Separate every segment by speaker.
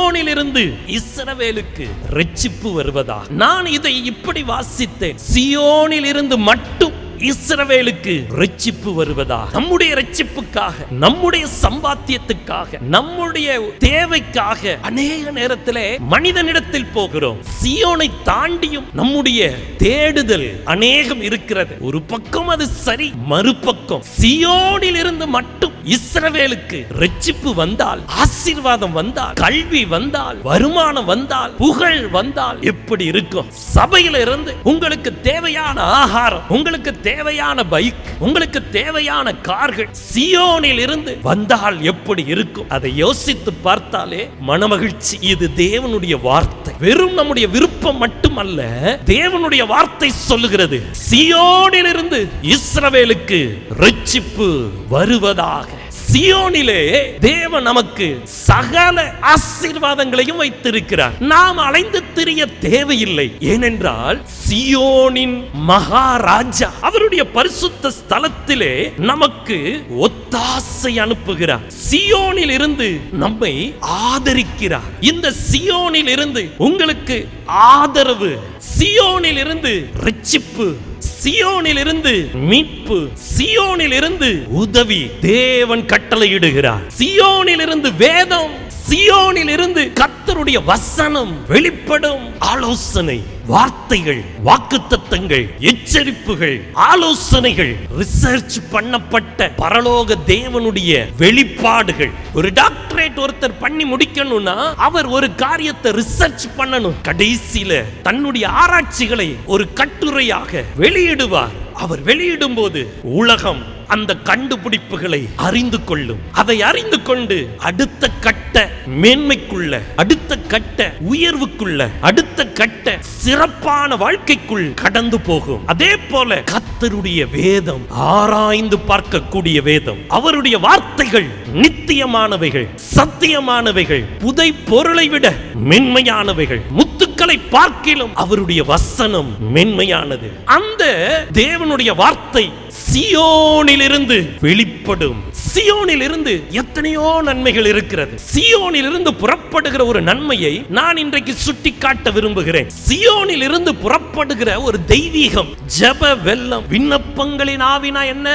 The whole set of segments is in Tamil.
Speaker 1: சியோனில் இருந்து இஸ்ரவேலுக்கு இரட்சிப்பு வருவதா. நான் இதை இப்படி வாசித்தேன், சியோனில் இருந்து மட்டும் இஸ்ரவேலுக்கு இரட்சிப்பு வருவதா. நம்முடைய இரட்சிப்புக்காக, நம்முடைய சம்பாத்தியத்துக்காக, நம்முடைய தேவைக்காக அநேக நேரத்திலே மனிதனிடத்தில் போகிறோம். சியோனை தாண்டியும் நம்முடைய தேடுதல் அநேகம் இருக்கிறது. ஒரு பக்கம் அது சரி, மறுபக்கம் சியோனில் இருந்து மட்டும் இஸ்ரவேலுக்கு இரட்சிப்பு வந்தால், ஆசீர்வாதம் வந்தால், கல்வி வந்தால், வருமானம் வந்தால், புகழ் வந்தால் எப்படி இருக்கும்? சபையில இருந்து உங்களுக்கு தேவையான ஆகாரம், உங்களுக்கு தேவையான பைக், உங்களுக்கு தேவையான கார்கள் சியோனில் இருந்து வந்தால் எப்படி இருக்கும்? அதை யோசித்து பார்த்தாலே மனமகிழ்ச்சி. இது தேவனுடைய வார்த்தை, வெறும் நம்முடைய விருப்பம் மட்டுமல்ல, தேவனுடைய வார்த்தை சொல்லுகிறது, சியோனில் இருந்து இஸ்ரவேலுக்கு இரட்சிப்பு வருவதாக. சியோனிலே தேவன் நமக்கு சகல ஆசீர்வாதங்களையும் வைத்திருக்கிறார். நாம் அலைந்து திரிய தேவையில்லை. ஏனென்றால் சியோனின் மகாராஜா அவருடைய பரிசுத்த ஸ்தலத்திலே நமக்கு ஒத்தாசை அனுப்புகிறார். சியோனில் இருந்து நம்மை ஆதரிக்கிறார். இந்த சியோனில் இருந்து உங்களுக்கு ஆதரவு, சியோனில் இருந்து இரட்சிப்பு, சியோனில் இருந்து மீட்பு, சியோனில் இருந்து உதவி தேவன் கட்டளையிடுகிறார். சியோனில் இருந்து வேதம், சியோனில் இருந்து கர்த்தருடைய வசனம் வெளிப்படும். ஆலோசனை, வார்த்தைகள், வாக்குத்தத்தங்கள், எச்சரிப்புகள், ஆலோசனைகள், ரிசர்ச் பண்ணப்பட்ட பரலோக தேவனுடைய வெளிப்பாடுகள். ஒரு டாக்டரேட் ஒருத்தர் பண்ணி முடிக்கணும்னா அவர் ஒரு காரியத்தை ரிசர்ச் பண்ணணும். கடைசியில தன்னுடைய ஆராய்ச்சிகளை ஒரு கட்டுரையாக வெளியிடுவார். அவர் வெளியிடும் போது உலகம் அந்த கண்டுபிடிப்புகளை அறிந்து கொள்ளும். அதை அறிந்து கொண்டு அடுத்த கட்ட மேன்மைக்குள்ள, அடுத்த கட்ட உயர்வுக்குள்ள, அடுத்த கட்ட சிறப்பான வாழ்க்கைக்குள் கடந்து போகும். அதே போல கர்த்தருடைய வேதம் ஆராய்ந்து பார்க்கக்கூடிய வேதம், அவருடைய வார்த்தைகள் நித்தியமானவைகள், சத்தியமானவைகள், புதை பொருளை விட மென்மையானவைகள், முத்துக்களை பார்க்கிலும் அவருடைய வசனம் மென்மையானது. அந்த தேவனுடைய வார்த்தை சியோனில் இருந்து வெளிப்படும். சியோனில் இருந்து எத்தனையோ நன்மைகள் இருக்கிறது. சியோனில் இருந்து புறப்படுகிற ஒரு நன்மையை நான் இன்றைக்கு சுட்டிக்காட்ட விரும்புகிறேன். சியோனில் இருந்து புறப்படுகிற ஒரு தெய்வீகம், ஜெப வெள்ளம், விண்ணப்பங்களின் ஆவினா என்ன?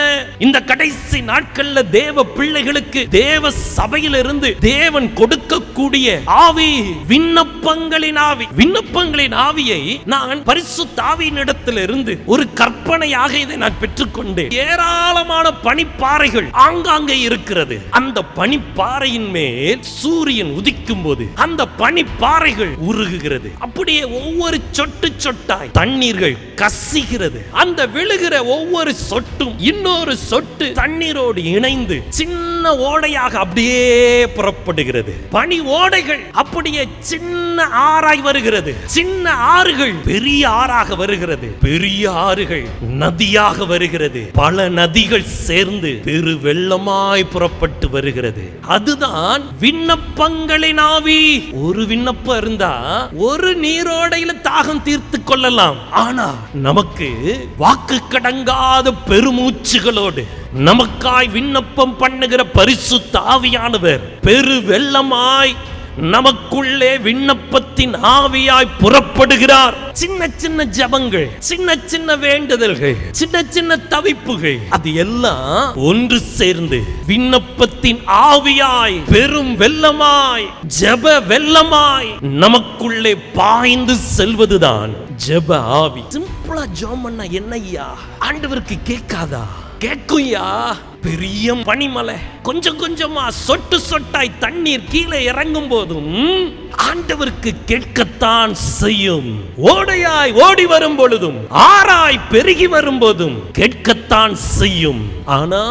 Speaker 1: இந்த கடைசி நாட்கள்ல தேவ பிள்ளைகளுக்கு தேவ சபையிலிருந்து தேவன் கொடுக்கக்கூடிய ஆவி விண்ணப்பங்களின் ஆவி. விண்ணப்பங்களின் ஆவியை நான் பரிசுத்த ஆவியினிடத்திலிருந்து ஒரு கற்பனையாக இதை நான் பெற்றுக்கொண்டேன். ஏராளமான பனிப்பாறைகள் ஆங்காங்கே இருக்கிறது. அந்த பனிப்பாறையின் மேல் சூரியன் உதிக்கும் போது அந்த பனிப்பாறைகள் உருகுகிறது. அப்படியே ஒவ்வொரு சொட்டு சொட்டாய் தண்ணீர்கள் கசிகிறது. அந்த விழுகிற ஒவ்வொரு சொட்டும் இன்னொரு சொட்டு தண்ணீரோடு இணைந்து சின்ன ஓடையாக அப்படியே புறப்படுகிறது. பனி ஓடைகள் அப்படியே சின்ன ஆறாய் வருகிறது. சின்ன ஆறுகள் பெரிய ஆறாக வருகிறது. பெரிய ஆறுகள் நதியாக வருகிறது. பல நதிகள் சேர்ந்து பெரு வெள்ளமாய் புறப்பட்டு வருகிறது. அதுதான் விண்ணப்பங்களின் ஆவி. ஒரு விண்ணப்பம் இருந்தா ஒரு நீரோடையில தாகம் தீர்த்து கொள்ளலாம். ஆனா நமக்கு வாக்கு கடங்காத பெருமூச்சுகளோடு நமக்காய் விண்ணப்பம் பண்ணுகிற பரிசுத்த ஆவியானவர் பெரு வெள்ளமாய் நமக்குள்ளே விண்ணப்பத்தின் ஆவியாய் புறப்படுகிறார். சின்ன சின்ன ஜெபங்கள், சின்ன சின்ன வேண்டுதல்கள், சின்ன சின்ன தவிப்புகள், அது எல்லாம் ஒன்று சேர்ந்து விண்ணப்பத்தின் ஆவியாய் பெரும் வெள்ளமாய், ஜெப வெள்ளமாய் நமக்குள்ளே பாய்ந்து செல்வதுதான் ஜெப ஆவி. சிம்பிளா ஜெபம் பண்ணா என்னய்யா? ஆண்டவருக்கு கேட்காதா? கேட்கும்யா. பெரிய பனிமலை கொஞ்சம் கொஞ்சமா சொட்டு சொட்டாய் தண்ணீர் கீழே இறங்கும் போதும் ஆண்டவருக்கு கேட்கத்தான் செய்யும். ஓடையாய் ஓடி வரும் பொழுதும் ஆறாய் பெருகி வரும் போதும் கேட்கத்தான் செய்யும். ஆனா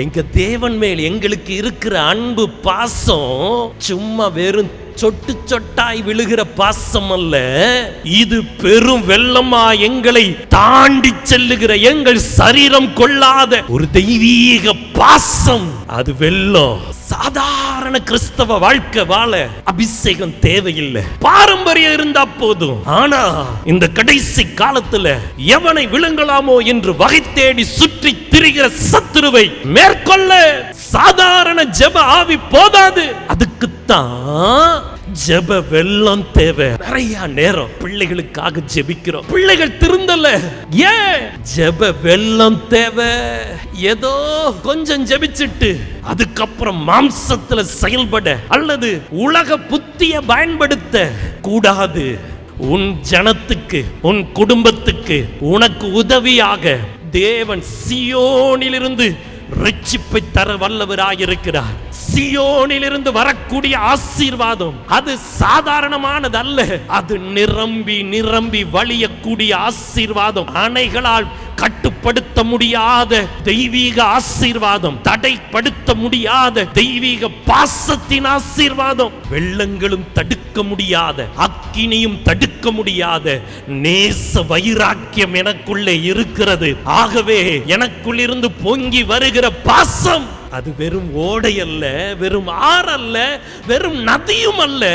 Speaker 1: எங்க தேவன் மேல் எங்களுக்கு இருக்கிற அன்பு பாசம் சும்மா வெறும் சொட்டு சொட்டாய் விழுகிற பாசம் அல்ல. இது பெரும் வெள்ளமா எங்களை தாண்டி செல்லுகிற, எங்கள் சரீரம் கொள்ளாத ஒரு தெய்வீக பாசம். அது வெள்ளம். சாதாரண கிறிஸ்தவ வாழ்க்கை வாழ அபிஷேகம் தேவையில்லை, பாரம்பரியம் இருந்தா போதும். ஆனா இந்த கடைசி காலத்துல எவனை விழுங்கலாமோ என்று வகை தேடி சுற்றி திரிகிற சத்துருவை மேற்கொள்ள சாதாரண ஜெப ஆவி போதாது. அதுக்குத்தான் ஜெப வெள்ளம் தேவை. நிறைய நேரம் பிள்ளைகளுக்காக ஜெபிக்கிறோம், பிள்ளைகள் திருந்தல. ஏன்? ஜெப வெள்ளம் தேவை. ஏதோ கொஞ்சம் ஜெபிச்சிட்டு அதுக்கப்புறம் மாம்சத்துல செயல்பட அல்லது உலக புத்திய பயன்படுத்த கூடாது. உன் ஜனத்துக்கு, உன் குடும்பத்துக்கு, உனக்கு உதவியாக தேவன் சீயோனிலிருந்து ரட்சிப்பை தர வல்லவராயிருக்கிறார். சீயோனிலிருந்து வரக்கூடிய ஆசீர்வாதம் அது சாதாரணமானது அல்ல. அது நிரம்பி நிரம்பி வழியக்கூடிய ஆசீர்வாதம். அணைகளால் கட்டுப்படுத்த முடியாத தெய்வீக ஆசீர்வாதம், தடைப்படுத்த முடியாத தெய்வீக பாசத்தின் ஆசீர்வாதம், வெள்ளங்களும் தடுக்க முடியாத, அக்கினியும் தடுக்க முடியாத நேச வைராக்கியம் எனக்குள்ளே இருக்கிறது. ஆகவே எனக்குள் இருந்து பொங்கி வருகிற பாசம் அது வெறும் ஓடை அல்ல, வெறும் ஆறல்ல, வெறும் நதியும் அல்ல,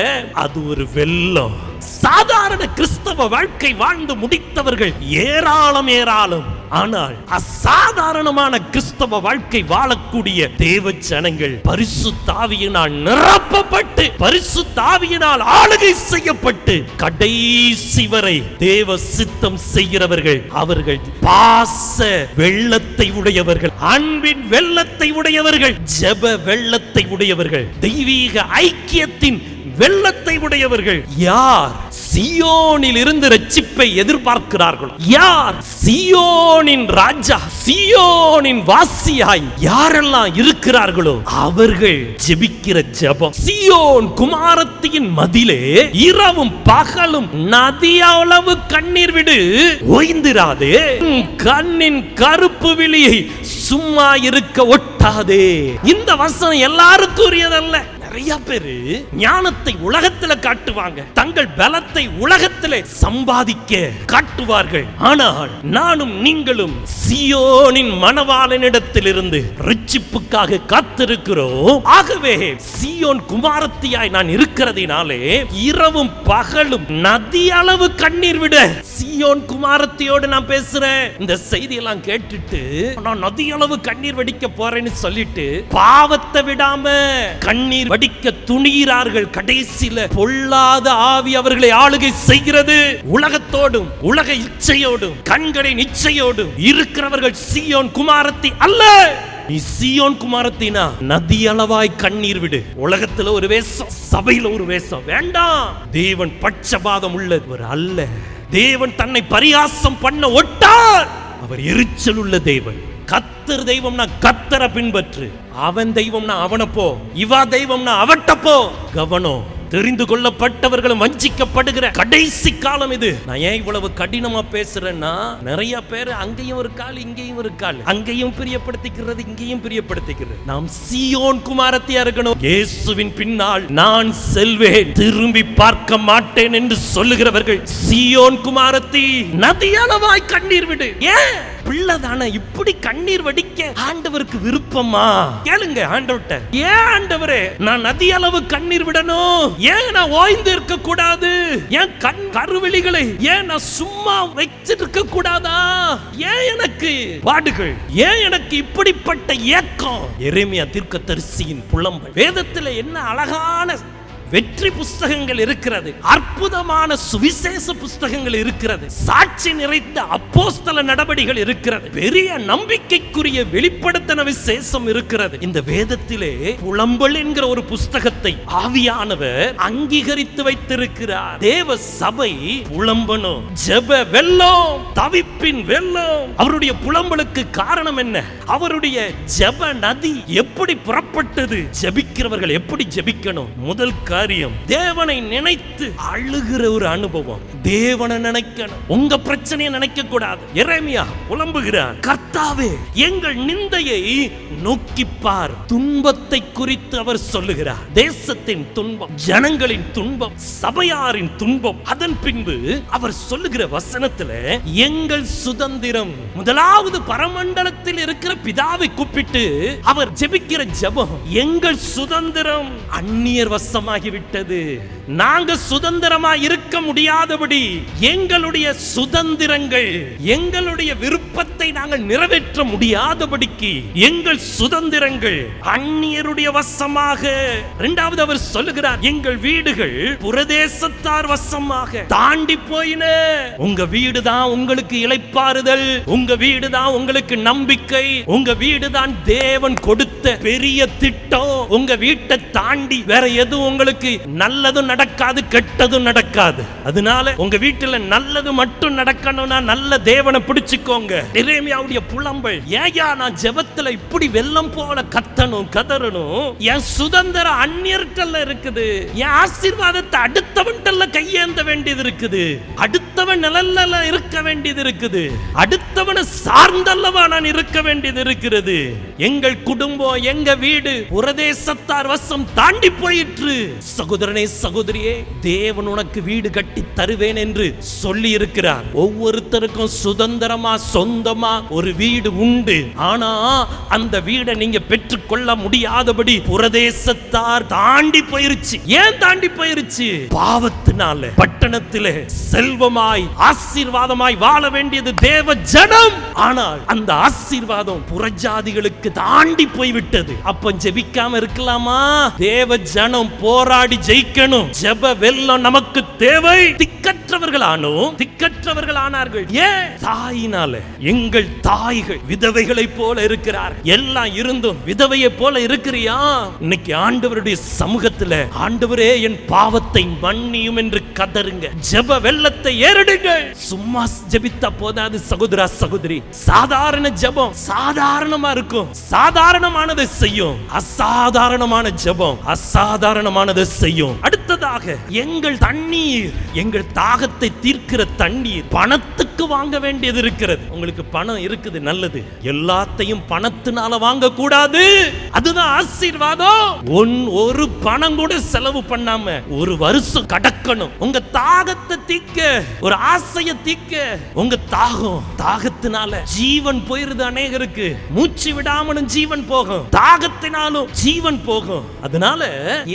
Speaker 1: அது ஒரு வெள்ளம். சாதாரண கிறிஸ்தவ வாழ்க்கை வாழ்ந்து முடித்தவர்கள் ஏராளம் ஏராளம். ஆனால் அசாதாரணமான கிறிஸ்தவ வாழ்க்கை வாழக்கூடிய தேவ ஜனங்கள் பரிசுத்த ஆவியினால் நிரப்பப்பட்டு, பரிசுத்த ஆவியினால் ஆளுகை செய்யப்பட்டு கடைசி வரை தேவ சித்தம் செய்கிறவர்கள். அவர்கள் பாச வெள்ளத்தை உடையவர்கள், அன்பின் வெள்ளத்தை உடையவர்கள், ஜெப வெள்ளத்தை உடையவர்கள், தெய்வீக ஐக்கியத்தின் வெள்ளத்தை உடையவர்கள். யார் சீயோனில் இருந்து ரட்சிப்பை எதிர்பார்க்கிறார்களோ, யார் சீயோனின் ராஜா, சீயோனின் வாசியாய் யாரெல்லாம் இருக்கிறார்களோ அவர்கள் ஜெபிக்கிற ஜெபம். சீயோன் குமாரத்தியின் மதிலே இரவும் பகலும் நதி அளவு கண்ணீர் விடு, ஓய்ந்திராதே. கண்ணின் கருப்பு விழியை சும்மா இருக்க ஒட்டாதே. இந்த வசனம் எல்லாருக்கும் உரியதல்ல. நிறைய பேரு ஞானத்தை உலகத்துல காட்டுவாங்க, தங்கள் பலத்தை உலகத்திலே சம்பாதிக்க காட்டுவார்கள். ஆனால் நானும் நீங்களும் சீயோனின் மணவாளனிடத்திலிருந்து ரட்சிப்புக்காக காத்திருக்கிறோம். ஆகவே சீயோன் குமாரத்தியாய் நான் இருக்கிறதினாலே இரவும் பகலும் நதி அளவு கண்ணீர் விட. சீயோன் குமாரத்தியோடு நான் பேசுறேன். இந்த செய்தியெல்லாம் கேட்டுட்டு நான் நதி அளவு கண்ணீர் வடிக்க போறேன்னு சொல்லிட்டு பாவத்தை விடாம கண்ணீர் வடிக்க துணிகிறார்கள். கடைசியில பொல்லாத ஆவி அவர்களை ஆளுகை செய்கிறது. உலகத்தோடும் உலக இச்சையோடும் கண்களின் இச்சையோடும் இருக்கிறவர்கள் சீயோன் குமாரத்தி அல்ல. நீ சீயோன் குமாரத்தினா நதி அளவாய் கண்ணீர் விடு. உலகத்துல ஒரு வேஷம், சபையில ஒரு வேஷம் வேண்டாம். தேவன் பட்சபாதம் உள்ளவர் அல்ல. தேவன் தன்னை பரியாசம் பண்ண ஒட்டார். அவர் எரிச்சல் உள்ள தேவன். கத்தர் தெய்வம்னா கத்தரை பின்பற்று, அவன் தெய்வம்னா அவனை போ, இவா தெய்வம்னா அவட்ட போ. கவனம். தெரிந்து கொள்ளப்பட்டவர்களும் வஞ்சிக்கப்படுகிற கடைசி காலம் இது. நான் ஏன் இவ்வளவு கடினமா பேசுறேன்னா, நிறைய பேர் அங்கேயும் ஒரு கால் இங்கேயும் ஒரு கால், அங்கேயும் பிரியப்படுத்திக்கிறது இங்கேயும் பிரியப்படுத்திக்கிறது. நாம் சீயோன் குமாரத்தியா இருக்கணும். இயேசுவின் பின்னால் நான் செல்வேன், திரும்பி பார்க்க மாட்டேன் என்று சொல்லுகிறவர்கள் சீயோன் குமாரத்தி. நதியளவாய் கண்ணீர் விடு. ஏன்? பிள்ளைதானே, இப்படி கண்ணீர் வடிக்க ஆண்டவருக்கு விருப்பமா? கேளுங்க ஆண்டவர்ட்ட. ஏன் ஆண்டவரே நான் நதி அளவு கண்ணீர் விடணும்? ஏன் நான் ஓய்ந்து இருக்க கூடாது? ஏன் கண் கருவிழிகளை ஏன் நான் சும்மா வச்சிட்டு இருக்க கூடாதா? ஏன் எனக்கு பாடுகள்? ஏன் எனக்கு இப்படிப்பட்ட ஏக்கம்? எரேமியா தீர்க்கதரிசியின் புலம்பல். வேதத்தில் என்ன அழகான வெற்றி புஸ்தகங்கள் இருக்கிறது, அற்புதமான சுவிசேஷ புஸ்தகங்கள் இருக்கிறது, சாட்சி நிறைந்த அப்போஸ்தல நடபடிகள் இருக்கிறது, பெரிய நம்பிக்கைக்குரிய வெளிப்படுத்தின விசேஷம் இருக்கிறது. இந்த வேதத்திலே புலம்பல் என்கிற ஒரு புஸ்தகத்தை ஆவியானவர் அங்கீகரித்து வைத்திருக்கிறார். தேவ சபை புலம்பணும். ஜெப வெள்ளம், தவிப்பின் வெள்ளம். அவருடைய புலம்பலுக்கு காரணம் என்ன? அவருடைய ஜெப நதி எப்படி புறப்பட்டது? ஜெபிக்கிறவர்கள் எப்படி ஜெபிக்கணும்? முதல் காரியம், தேவனை நினைத்து அழுகிற ஒரு அனுபவம். தேவனை நினைக்கணும், உங்க பிரச்சனையை நினைக்க கூடாது. எரேமியா புலம்புகிறார், கர்த்தாவே எங்கள் நிந்தையை நோக்கிப்பார். துன்பத்தை குறித்து அவர் சொல்லுகிறார். தேசத்தின் துன்பம், ஜனங்களின் துன்பம், சபையாரின் துன்பம். அதன் பின்பு அவர் சொல்லுகிற வசனத்துல எங்கள் சுதந்திரம், முதலாவது பரமண்டலத்தில் இருக்கிற பிதாவை கூப்பிட்டு அவர் ஜெபிக்கிற ஜெபம், எங்கள் சுதந்திரம் அந்நியர் வசமாகி விட்டது, நாங்க சுதந்திரமா இருக்க முடியாதபடி எங்களுடைய சுதந்திரங்கள், எங்களுடைய விருப்பத்தை நாங்கள் நிறைவேற்ற முடியாதபடிக்கு எங்கள் சுதந்திரங்கள் அந்நியருடைய வசமாக. இரண்டாவது அவர் சொல்லுகிறார், எங்கள் வீடுகள் புரதேசத்தார் வசமாக தாண்டி போயின. உங்க வீடு தான் உங்களுக்கு இளைப்பாறுதல், உங்க வீடு தான் உங்களுக்கு நம்பிக்கை, உங்க வீடு தான் தேவன் கொடுத்த பெரிய திட்டம். உங்க வீட்டை தாண்டி வேற எதுவும் உங்களுக்கு நல்லதும் நடக்காது, கெட்டதும் நடக்காது. அதனால உங்க வீட்டுல நல்லது மட்டும் நடக்கணும்னா நல்ல தேவனை பிடிச்சுக்கோங்க. எரேமியாவுடைய புலம்பல், ஏயா நான் ஜெபத்துல இப்படி வெள்ளம் போல கத்தணும் கதறணும், என் சுதந்திரம் அந்நியர்கிட்ட இருக்குது, என் ஆசீர்வாதத்தை அடுத்தவன்கிட்ட கையேந்த வேண்டியது இருக்குது, அடுத்தவன் நிழல்ல இருக்க வேண்டியது இருக்குது, அடுத்தவனை சார்ந்தல்லவா நான் இருக்க வேண்டியது இருக்கிறது. எங்கள் குடும்பம், எங்க வீடு புரதேசத்தார் வசம் தாண்டி போயிற்று. சகோதரனே சகோதரியே, தேவன் உனக்கு வீடு கட்டி தருவேன் என்று சொல்லி இருக்கிறார். ஒவ்வொருத்தருக்கும் சுதந்திரமா சொந்தமா ஒரு வீடு உண்டு. ஆனா அந்த வீடை நீங்க பெற்றுக்கொள்ள முடியாதபடி புரதேசத்தார் தாண்டி போயிருச்சு. ஏன் தாண்டி போயிருச்சு? பாவத்தினால. பட்டணத்திலே செல்வமாய் ஆசீர்வாதமாய் வாழ வேண்டியது தேவ ஜனம், ஆனால் அந்த ஆசீர்வாதம் புறஜாதிகளுக்கு தாண்டி போய்விட்டது. அப்ப ஜெபிக்காம இருக்கலாமா? தேவ ஜனம் போராடி ஜெயிக்கணும். ஜெப வெள்ளம் நமக்கு தேவை. திக்கற்றவர்களானார்கள். ஏன்? தாயினால. எங்கள் தாய்கள் விதவைகளை போல இருக்கிறார். எல்லாம் இருந்தும் விதவையை போல இருக்கிறியா? இன்னைக்கு ஆண்டவருடைய சமூகத்துல, ஆண்டவரே என் பாவத்தை மன்னியும் என்று கதறுங்க. ஜெப வெள்ளத்தை ஏறிடுங்க. சும்மா ஜெபித்தா போதாது சகோதரா சகோதரி. சாதாரண ஜெபம் சாதாரணமா இருக்கும், சாதாரணமானதை செய்யும். அசாதாரணமான ஜெபம் அசாதாரணமானதை செய்யும். அடுத்ததாக, எங்கள் தண்ணீர், எங்கள் தாகத்தை தீர்க்கிற தண்ணீர் பணத்துக்கு வாங்க வேண்டியது இருக்கிறது. உங்களுக்கு பணம் இருக்குது, நல்லது. எல்லாத்தையும் பணத்தினால வாங்க கூடாது. அதுதான் ஆசீர்வாதம். ஒரு பணம் கூட செலவு பண்ணாம ஒரு வருஷம் கடக்கணும். உங்க தாகத்தை தீர்க்க, ஒரு ஆசையை தீர்க்க. உங்க தாகத்தினால ஜீவன் போயிருது. அநேகருக்கு மூச்சு விடாமலும் ஜீவன் போகும், தாகத்தினாலும் ஜீவன் போகும். அதனால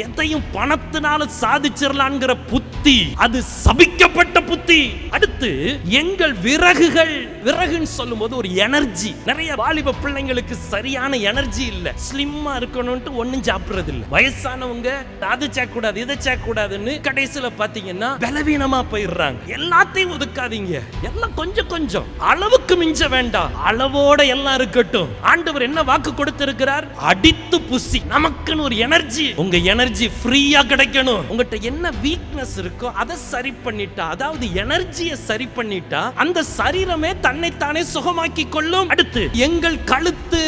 Speaker 1: எதையும் பணத்தினால சாதிச்சிடலாம்ங்கிற புத்தி, அது சபிக்கப்பட்ட புத்தி. அடுத்து, எங்கள் விறகுகள். விறகுன்னு சொல்லும்போது ஒரு எனர்ஜி. நிறைய வாலிப பிள்ளைங்களுக்கு சரியான எனர்ஜி இல்ல. ஸ்லிம்மா இருக்கணும்னு ஒண்ணும் சாப்பிடுறது இல்ல. வயசானவங்க அது சாக்கூடாது இதை சாக்கூடாதுன்னு கடைசியில பாத்தீங்கன்னா பலவீனமா போயிடுறாங்க. எல்லாத்தையும் ஒதுக்காதீங்க, எல்லாம் கொஞ்சம் கொஞ்சம், அளவுக்கு மிஞ்ச வேண்டாம். அளவோட எல்லாம் இருக்கட்டும். ஆண்டவர் என்ன வாக்கு கொடுத்திருக்கிறார்? அடித்து புசி. நமக்குன்னு ஒரு எனர்ஜி. உங்க எனர்ஜி ஃப்ரீயா கிடைக்கணும். உங்ககிட்ட என்ன வீக்னஸ் இருக்கோ அதை சரி பண்ணிட்டா, அதாவது எனர்ஜியை சரி பண்ணிட்டா, அந்த சரீரமே தன்னைத்தானே சுகமாக்கி கொள்ளும். அடுத்து, எங்கள் கழுத்து.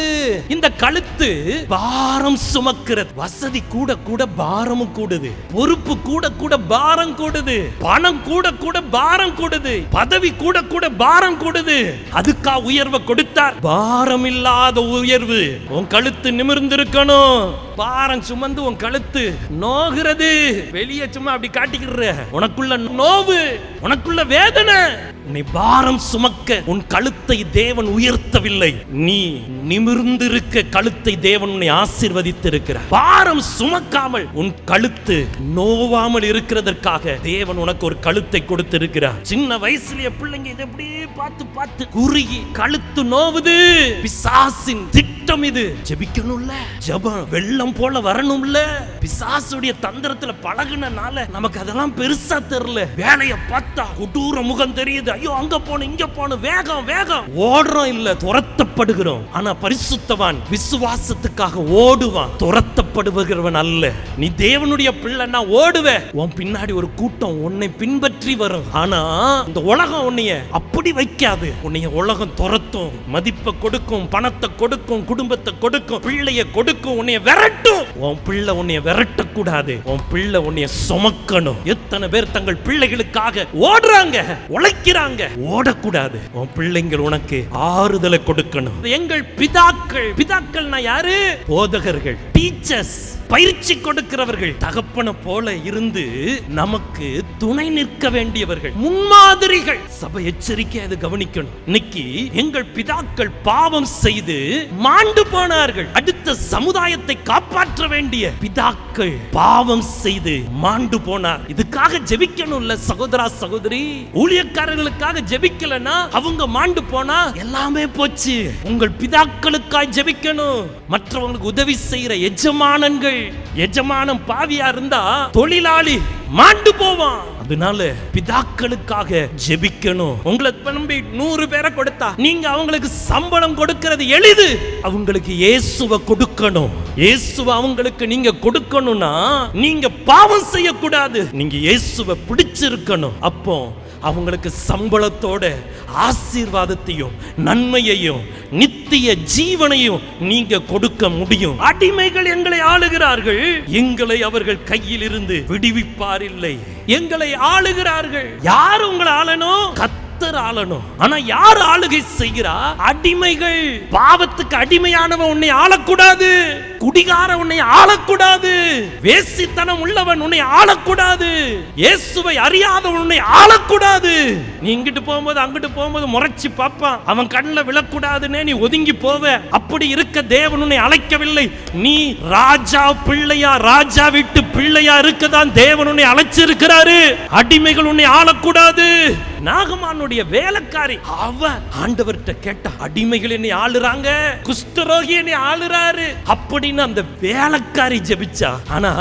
Speaker 1: இந்த கழுத்து பாரம் சுமக்கிறது. வசதி கூட கூட பாரமும் கூடுது, பொறுப்பு கூட கூட பாரம் கூடுது, பணம் கூட கூட பாரம் கூடுது, பதவி கூட கூட பாரம் கூடுது. அதுக்கா உயர்வை கொடுத்தார்? பாரம் இல்லாத உயர்வு. உன் கழுத்து நிமிர்ந்திருக்கணும். பாரம் சுமந்து உன் கழுத்து நோகிறது. வெளியே சும்மா அப்படி காட்டிக்கிற, உனக்குள்ள நோவு, உனக்குள்ள வேதனை. நீ பாரம் சுமக்க உன் கழுத்தை தேவன் உயர்த்தவில்லை. நீ நிமிர்ந்திருக்க கழுத்தை தேவன் உன்னை ஆசீர்வதித்திருக்கிறார். பாரம் சுமக்காமல் உன் கழுத்து நோவாமல் இருக்கிறதற்காக தேவன் உனக்கு ஒரு கழுத்தை கொடுத்திருக்கிறார். சின்ன வயசுலயே பிள்ளைங்க இதை அப்படியே பார்த்து பார்த்து குறுகி கழுத்து நோவுது. பிசாசின் திட்டம் இது. ஜெபிக்கணும்ல, ஜெபம் வெள்ளம் போல வரணும்ல. பிசாசுடைய தந்திரத்துல பழகுனனால நமக்கு அதெல்லாம் பெருசா தெரியல. வேலையை பார்த்தா கொடூர முகம் தெரியுது. ஐயோ, அங்க போன இங்க போன, வேகம் வேகம் ஓடுறோம், இல்ல துரத்தப்படுகிறோம். ஆனா பரிசுத்தவான் விசுவாசத்துக்காக ஓடுவான், துரத்தப்படுகிறவன் அல்ல. நீ தேவனுடைய பிள்ளைன்னா ஓடுவ. உன் பின்னாடி ஒரு கூட்டம் உன்னை பின்பற்றி வரும். ஆனா இந்த உலகம் உன்னைய அப்படி வைக்காது. உன்னைய உலகம் துரத்தும், மதிப்பை கொடுக்கும், பணத்தை கொடுக்கும், குடும்பத்தை கொடுக்கும், பிள்ளைய கொடுக்கும், உன்னைய விரட்டும். உன் பிள்ளை உன்னைய விரட்டக்கூடாது. உன் பிள்ளை உன்னைய சுமக்கணும். எத்தனை பேர் தங்கள் பிள்ளைகளுக்காக ஓடுறாங்க, உழைக்கிறாங்க. ஓடக்கூடாது. உன் பிள்ளைங்கள் உனக்கு ஆறுதலை கொடுக்கணும். எங்கள் பிதாக்கள். பிதாக்கள்னா யாரு? போதகர்கள், டீச்சர்ஸ். பயிற்சி கொடுக்கிறவர்கள், தகப்பன போல இருந்து நமக்கு துணை நிற்க வேண்டியவர்கள், முன்மாதிரிகள். சபை எச்சரிக்கை அது கவனிக்கணும். இன்னைக்கு எங்கள் பிதாக்கள் பாவம் செய்து மாண்டு போனார்கள். அடுத்த சமுதாயத்தை காப்பாற்ற வேண்டிய பிதாக்கள் பாவம் செய்து மாண்டு போனார். இதுக்காக ஜெபிக்கணும்ல சகோதரா சகோதரி. ஊழியக்காரர்களுக்காக ஜெபிக்கலனா அவங்க மாண்டு போனா எல்லாமே போச்சு. உங்கள் பிதாக்களுக்காக ஜெபிக்கணும். மற்றவங்களுக்கு உதவி செய்யற எஜமானன்கள், எஜமானம் பாவியா இருந்தா தொழிலாளி மாண்டு போவான். அதனால பிதாக்களுக்காக ஜெபிக்கணும். உங்களை நம்பி 100 பேரை கொடுத்தா நீங்க அவங்களுக்கு சம்பளம் கொடுக்கிறது எளிது. அவங்களுக்கு இயேசுவை கொடுக்கணும். இயேசுவை அவங்களுக்கு நீங்க கொடுக்கணும்னா நீங்க பாவம் செய்யக்கூடாது. நீங்க இயேசுவை பிடிச்சிருக்கணும். அப்போ அவங்களுக்கு சம்பளத்தோட ஆசீர்வாதத்தையும் நன்மையையும் நித்திய ஜீவனையும் நீங்க கொடுக்க முடியும். அடிமைகள் எங்களை ஆளுகிறார்கள், எங்களை அவர்கள் கையில் இருந்து விடுவிப்பார் இல்லை. எங்களை ஆளுகிறார்கள். யார் உங்களை ஆளணும்? ஆளணும். ஆனா யார் ஆளுகை செய்கிறா? அடிமைகள். பாவத்துக்கு அடிமையானவன் உன்னை ஆளக்கூடாது. குடிகார உன்னை ஆளக்கூடாது. வேசித்தனம் உள்ளவன் உன்னை ஆளக்கூடாது. இயேசுவை அறியாதவன் உன்னை ஆளக்கூடாது. நீ இங்கிட்டு போகும்போது அங்கிட்டு போகும்போது முறைச்சி பார்ப்பான். அவன் கண்ணில் விழக்கூடாதுன்னு நீ ஒதுங்கி போவ. அப்படி இருக்க தேவன் உன்னை அழைக்கவில்லை. நீ ராஜா பிள்ளையா, ராஜா வீட்டு பிள்ளையா இருக்கதான் தேவன் உன்னை அழைச்சிருக்கிறாரு. அடிமைகள் உன்னை ஆளக்கூடாது. நாகமானுடைய வேலைக்காரி அவ ஆண்டவர்கிட்ட கேட்டா, அடிமைகள் என்னை ஆளுறாங்க, குஷ்டரோகி என்னை ஆளுறாரு அப்படின்னு அந்த வேலைக்காரி ஜெபிச்சா. ஆனா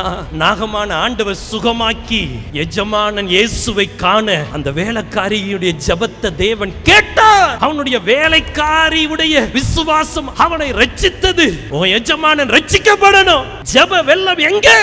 Speaker 1: நாகமான ஆண்டவர் சுகமாக்கி எஜமானன் இயேசுவை காண அந்த வேலைக்காரியுடைய ஜெபத்தை தேவன் கேட்டார். அவனுடைய வேலைக்காரியுடைய விசுவாசம் அவனை ரட்சித்தது. உன் எஜமானன் ரட்சிக்கப்படணும். ஜெப வெள்ளம் எங்கே?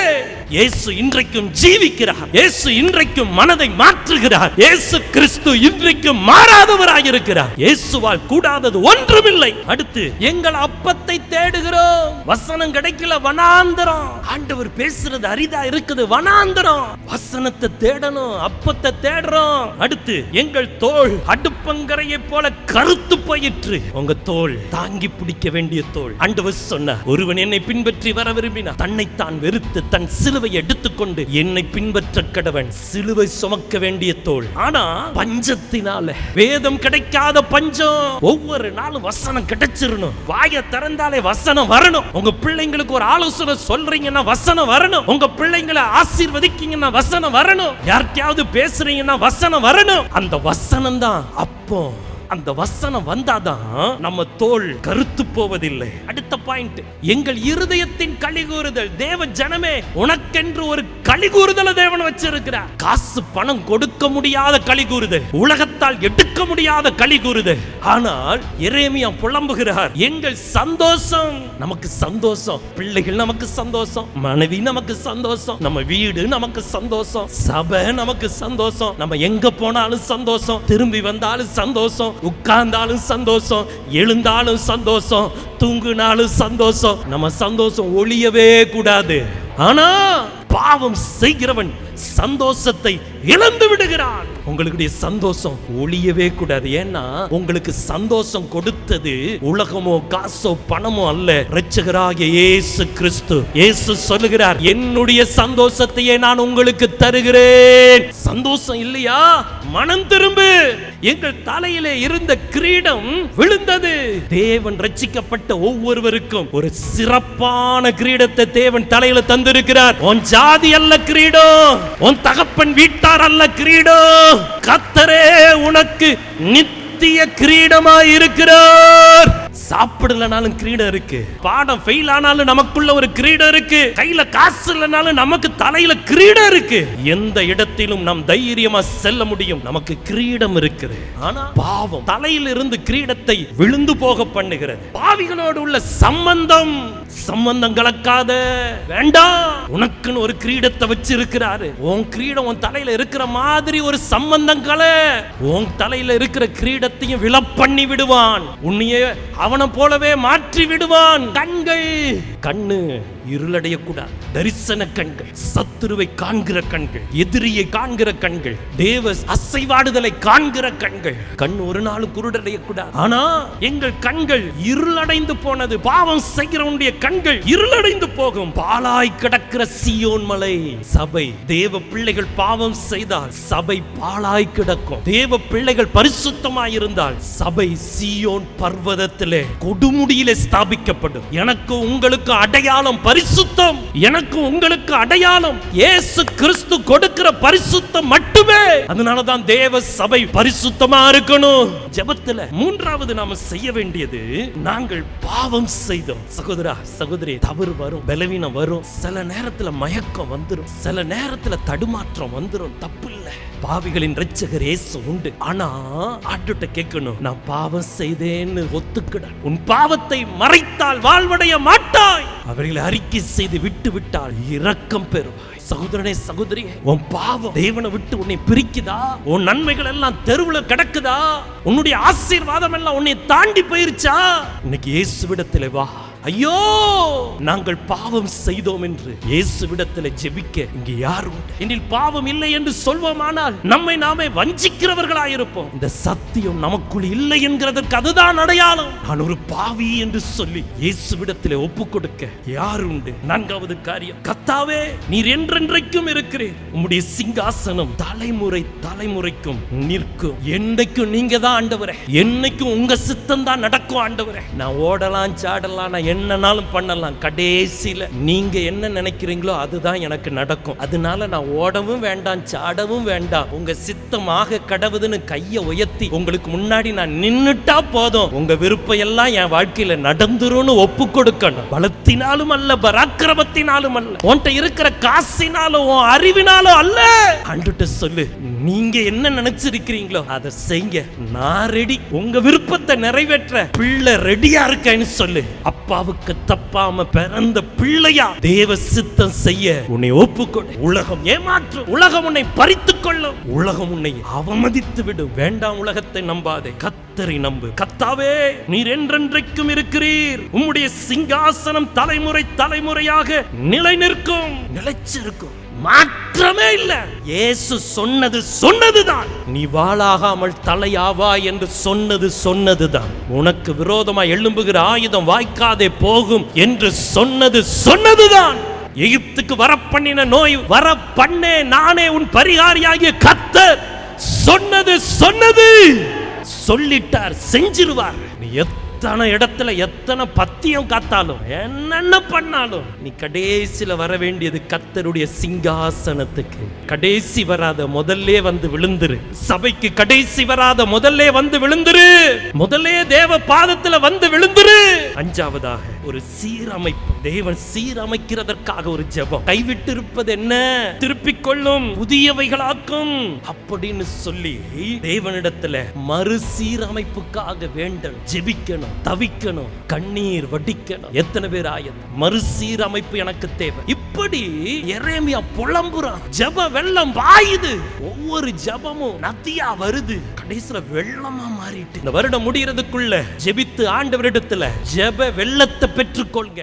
Speaker 1: இயேசு இன்றைக்கும் ஜீவிக்கிறார். இயேசு இன்றைக்கும் மனதை மாற்றுகிறார். இயேசு கிறிஸ்து இன்றைக்கும் மாறாதவராக இருக்கிறார். இயேசுவால் கூடாதது ஒன்றுமில்லை. அடுத்து எங்கள் அப்பத்தை தேடுகிறோம். வசனம் கிடைக்கல, வனாந்தரம். ஆண்டவர் பேசுறது அரிதா இருக்குது, வனாந்தரம். வசனத்தை தேடணும், அப்பத்தை தேடுறோம். அடுத்து எங்கள் தோள் அடுப்பங்கரையை போல கருத்து போயிற்று. உங்க தோள் தாங்கி பிடிக்க வேண்டிய தோள். ஆண்டவர் சொன்னார், ஒருவன் என்னை பின்பற்றி வர விரும்பினார் தன்னைத்தான் வெறுத்து தன் சிலுவை எடுத்துக்கொண்டு என்னை பின்பற்ற கடவன். சிலுவை சுமக்க வேண்டிய தோள். ஆனா பஞ்சத்தினால, வேதம் கிடைக்காத பஞ்சம். ஒவ்வொரு நாளும் வசனம் கிடைச்சிரணும். வாயை திறந்தாலே வசனம் வரணும். உங்க பிள்ளைங்களுக்கு ஒரு ஆலோசனை சொல்றீங்கன்னா வசனம் வரணும். உங்க பிள்ளைங்களை ஆசீர்வதிக்கீங்கன்னா வசனம் வரணும். யார்கிட்டயாவது பேசுறீங்கன்னா வசனம் வரணும். அந்த வசனம் தான். அப்போ அந்த வசனம் வந்தாதான் நம்ம தோள் கருத்து போவதில்லை. அடுத்த பாயிண்ட், எங்கள் இருதயத்தின் கலிகூறுதல். தேவ ஜனமே, உனக்கென்று ஒரு கலிகூறுதலை தேவன் வச்சிருக்கிறார். காசு பணம் கொடுக்க முடியாத கலிகூறுதல், உலகத்தால் எடுக்க முடியாத கலிகூறுதல். ஆனால் எரேமியா புலம்புகிறார், எங்கள் சந்தோஷம், நமக்கு சந்தோஷம், பிள்ளைகள் நமக்கு சந்தோஷம், மனைவி நமக்கு சந்தோஷம், நம்ம வீடு நமக்கு சந்தோஷம், சபை நமக்கு சந்தோஷம், நம்ம எங்க போனாலும் சந்தோஷம், திரும்பி வந்தாலும் சந்தோஷம், உட்கார்ந்தாலும் சந்தோஷம், எழுந்தாலும் சந்தோஷம், தூங்குனாலும் சந்தோஷம். நம்ம சந்தோஷம் ஒளியவே கூடாது. ஆனா பாவம் செய்கிறவன் சந்தோஷத்தை இழந்து விடுகிறான். உங்களுடைய சந்தோஷம் ஒளியவே கூடாது. ஏன்னா உங்களுக்கு சந்தோஷம் கொடுத்தது உலகமோ காசோ பணமோ அல்ல, இரட்சகராகிய இயேசு கிறிஸ்து. இயேசு சொல்லுகிறார், என்னுடைய சந்தோஷத்தையே நான் உங்களுக்கு தருகிறேன். சந்தோஷம் இல்லையா? மனம் திரும்பு. எங்கள் தலையிலே இருந்த கிரீடம் விழுந்தது. தேவன் ரட்சிக்கப்பட்ட ஒவ்வொருவருக்கும் ஒரு சிறப்பான கிரீடத்தை தேவன் தலையில தந்திருக்கிறார். உன் ஜாதி அல்ல கிரீடம், உன் தகப்பன் வீட்டார் அல்ல கிரீடம். கர்த்தரே உனக்கு நித்திய கிரீடமாய் இருக்கிறார். சாப்பிடலனாலும் கிரீடம் இருக்கு, பாடம் ஃபெயில் ஆனாலும் நமக்குள்ள ஒரு கிரீடம் இருக்கு, கையில காசு இல்லனாலும் நமக்கு தலையில கிரீடம் இருக்கு. எந்த இடத்திலும் நாம் தைரியமா செல்ல முடியும், நமக்கு கிரீடம் இருக்குது. ஆனா பாவம் தலையில இருந்து கிரீடத்தை விழுந்து போக பண்ணுகிறது. பாவிகளோடு உள்ள சம்பந்தம் கலக்காத, வேண்டாம். உனக்குன்னு ஒரு கிரீடத்தை வச்சிருக்கிறாரு. உன் கிரீடம் உன் தலையில இருக்கிற மாதிரி ஒரு சம்பந்தம் கல, உன் தலையில இருக்கிற கிரீடத்தையும் விழ பண்ணி விடுவான். உன்னையே அவனை போலவே மாற்றி விடுவான். கண்ணு இருளடைய கூடாது. தரிசன கண்கள், சத்துருவை காண்கிற கண்கள், எதிரியை காண்கிற கண்கள், தேவ அசைவாடுதலை காண்கிற கண்கள். கண் ஒரு நாள் குருடடைய கூடாது. ஆனா எங்கள் கண்கள் இருளடைந்து போனது. பாவம் செய்கிறவனுடைய கண்கள் கண்கள் இருளடைந்து போகும். பாழாய் கிடக்கிற சீயோன் மலை சபை. தேவ பிள்ளைகள் பாவம் செய்தால் சபை பாழாய் கிடக்கும். தேவ பிள்ளைகள் பரிசுத்தமாய் இருந்தால் சபை சீயோன் பர்வதத்திலே கொடுமுடியிலே ஸ்தாபிக்கப்படும். எனக்கு உங்களுக்கு அடையாளம் பரிசுத்தம். எனக்கு உங்களுக்கு அடையாளம் இயேசு கிறிஸ்து கொடுக்கிற பரிசுத்தம் மட்டுமே. அதனாலதான் தேவ சபை பரிசுத்தமா இருக்கணும். ஜெபத்துல மூன்றாவது நாம செய்ய வேண்டியது, நாங்கள் பாவம் செய்தோம். சகோதரா சகோதரி, தவறு வரும், பலவீனம் வரும், சில நேரத்துல மயக்கம் வந்துரும், சில நேரத்துல தடுமாற்றம் வந்துரும். தப்பு இல்ல, பாவிகளின் இரட்சகர் இயேசு உண்டு. ஆனா ஆண்டுட்ட கேட்கணும், நான் பாவம் செய்தேன்னு ஒத்துக்கிட. உன் பாவத்தை மறைத்தால் வாழ்வடைய மாட்டாய். அவர்களை அறிக்கை செய்து விட்டு விட்டால் இரக்கம் பெறுவாய். சகோதரனே சகோதரி, உன் பாவம் தேவனை விட்டு உன்னை பிரிக்குதா? உன் நன்மைகள் எல்லாம் தெருவுல கிடக்குதா? உன்னுடைய ஆசீர்வாதம் எல்லாம் உன்னை தாண்டி போயிருச்சா? இன்னைக்கு இயேசுவிடத்திலே வா. ஐயோ, நாங்கள் பாவம் செய்தோம் என்று இயேசுவிடத்தில் ஜெபிக்க இங்கே யார் உண்டு? என்னில் பாவம் இல்லை என்று சொல்வோமானால் நம்மை நாமே வஞ்சிக்கிறவர்களாயிருப்போம். இந்த சத்தியம் நமக்குள் இல்லை என்கிறதற்கு அதுதான் அடையாளம். நான் ஒரு பாவி என்று சொல்லி இயேசுவிடத்தில் ஒப்பு கொடுக்க யார் உண்டு? நான்காவது காரியம், கர்த்தாவே நீர் என்றென்றைக்கும் இருக்கிறீர். உம்முடைய சிங்காசனம் தலைமுறை தலைமுறைக்கும் நிற்கும். என்னைக்கும் நீங்க தான் ஆண்டவரே. என்னைக்கும் உங்க சித்தம் தான் நடக்கும் ஆண்டவரே. நான் ஓடலாம் சாடலாம், என்னன்னாலும் பண்ணலாம், கடைசியில நீங்க என்ன நினைக்கிறீங்களோ அதுதான் எனக்கு நடக்கும். அதனால நான் ஓடவும் வேண்டாம் சாடவும் வேண்டாம், உங்க சித்தமாக கடவுதுன்னு கையை உயர்த்தி உங்களுக்கு முன்னாடி நான் நின்னுட்டா போதும், உங்க விருப்பம் எல்லாம் என் வாழ்க்கையில நடந்துரும்னு ஒப்பு கொடுக்கணும். பலத்தினாலும் அல்ல, பராக்கிரமத்தினாலும் அல்ல, உன்கிட்ட இருக்கிற காசினாலும் உன் அறிவினாலும் அல்ல. ஆண்டுட்ட சொல்லு, நீங்க என்ன நினைச்சிருக்கிறீங்களோ அதை செய்யுங்க, நான் ரெடி. உங்க விருப்பத்தை நிறைவேற்ற பிள்ளை ரெடியா இருக்கேன்னு சொல்லு. அப்பாவுக்கு தப்பாம பிறந்த பிள்ளையா தேவ சித்தம் செய்ய உன்னை ஒப்புக்கொடு. உலகம் ஏமாற்றும், உலகம் உன்னை பறித்துக் கொள்ளும், உலகம் உன்னை அவமதித்து விடும். வேண்டாம், உலகத்தை நம்பாதே, கர்த்தரை நம்பு. கர்த்தாவே நீர் என்றென்றைக்கும் இருக்கிறீர். உம்முடைய சிங்காசனம் தலைமுறை தலைமுறையாக நிலை நிற்கும், நிலைச்சிருக்கும், மாற்றமே இல்ல. இயேசு சொன்னது சொன்னதுதான். நீ வாளாகாமல் தலையாவா என்று சொன்னது சொன்னதுதான். உனக்கு விரோதமா எழும்புகிற ஆயுதம் வாய்க்காதே போகும் என்று சொன்னது சொன்னதுதான். எகிப்துக்கு வரப்பண்ணின நோய் வர பண்ணே நானே உன் பரிகாரியாகிய கர்த்தர் சொன்னது சொன்னது. சொல்லிட்டார், செஞ்சிருவார். நீ எத்தனை இடத்துல எத்தனை பத்தியம் காத்தாலும் என்னென்ன பண்ணாலும் நீ கடைசியில வர வேண்டியது கர்த்தருடைய சிங்காசனத்துக்கு. கடைசி வராத முதல்ல வந்து விழுந்துரு. சபைக்கு கடைசி வராத முதல்ல வந்து விழுந்துரு. முதல்ல தேவ பாதத்துல வந்து விழுந்துரு. அஞ்சாவதாக ஒரு சீரமைப்பு. தேவன் சீரமைக்கிறதற்காக ஒரு ஜெபம். கைவிட்டு இருப்பது என்ன திருப்பிக் கொள்ளும், புதியவைகளாக்கும் அப்படின்னு சொல்லி தேவனிடத்துல மறுசீரமைப்புக்காக வேண்டும், ஜெபிக்கணும், தவிக்கணும், கண்ணீர் வடிக்கணும். எத்தனை பேர் ஆயத்தம்? மறுசீரமைப்பு எனக்கு தேவை. இப்படி எரேமியா புலம்புறான். ஜெப வெள்ளம் பாயுது. ஒவ்வொரு ஜெபமும் நதியா வருது, கடைசில வெள்ளமா மாறிட்டு. இந்த வருடம் முடிகிறதுக்குள்ள ஜெபித்து ஆண்டவரிடத்துல ஜெப வெள்ளத்தை பெற்றுக்கொள்ங்க.